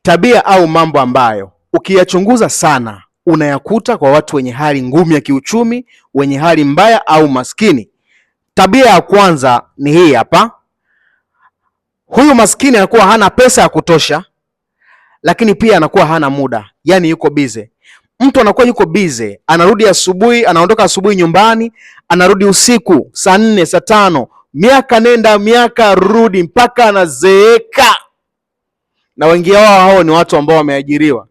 Tabia au mambo ambayo ukiyachunguza sana unayakuta kwa watu wenye hali ngumu ya kiuchumi, wenye hali mbaya au maskini. Tabia ya kwanza ni hii hapa. Huyu maskini anakuwa hana pesa ya kutosha, lakini pia anakuwa hana muda, yani yuko bize. Mtu anakuwa yuko bize, anarudi asubuhi, anaondoka asubuhi nyumbani, anarudi usiku saa 4 saa 5, miaka nenda miaka rudi mpaka anazeeka. Na wengi wao hao ni watu ambao wameajiriwa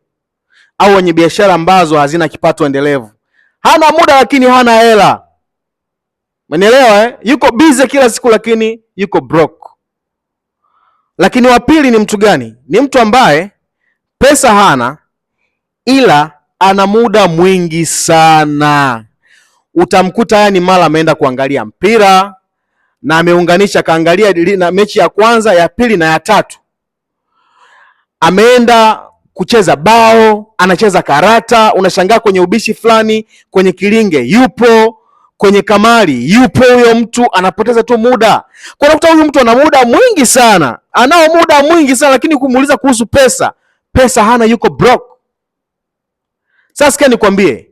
au wenye biashara ambazo hazina kipato endelevu. Hana muda lakini hana hela. Umeelewa eh? Yuko busy kila siku lakini yuko broke. Lakini wa pili ni mtu gani? Ni mtu ambaye pesa hana ila ana muda mwingi sana. Utamkuta yani mara ameenda kuangalia mpira na ameunganisha, kaangalia na mechi ya kwanza, ya pili na ya tatu. Ameenda kucheza bao, anacheza karata, unashangaa kwenye ubishi fulani, kwenye kilinge yupo, kwenye kamari yupo, huyo mtu anapoteza tu muda. Kwa unakuta huyu mtu ana muda mwingi sana, anao muda mwingi sana, lakini kumuuliza kuhusu pesa hana, yuko broke. Sasa sikia nikwambie,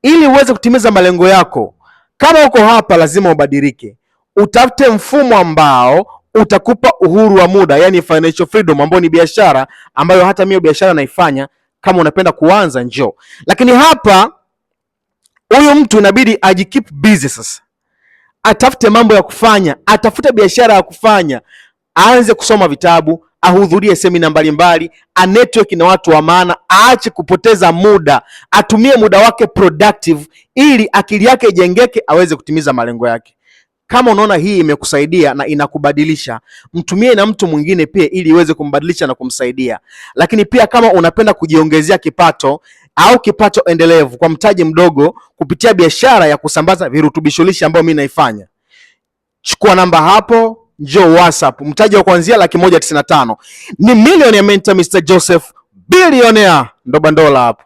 ili uweze kutimiza malengo yako, kama uko hapa lazima ubadilike. Utafute mfumo ambao utakupa uhuru wa muda, yani financial freedom, ambayo ni biashara ambayo hata mimi biashara naifanya. Kama unapenda kuanza njoo. Lakini hapa huyu mtu inabidi ajikeep busy sasa. Atafute mambo ya kufanya, atafute biashara ya kufanya, aanze kusoma vitabu, ahudhurie semina mbalimbali, network na watu wa maana, aache kupoteza muda, atumie muda wake productive ili akili yake ijengeke aweze kutimiza malengo yake. Kama unaona hii imekusaidia na inakubadilisha, mtumie na mtu mwingine pia ili iweze kumbadilisha na kumsaidia. Lakini pia kama unapenda kujiongezea kipato au kipato endelevu kwa mtaji mdogo kupitia biashara ya kusambaza virutubisho lishe ambayo mimi naifanya, chukua namba hapo, njoo WhatsApp. Mtaji wa kuanzia 195,000. Ni Millionaire Mentor Mr. Joseph, billionaire ndo bandola hapo.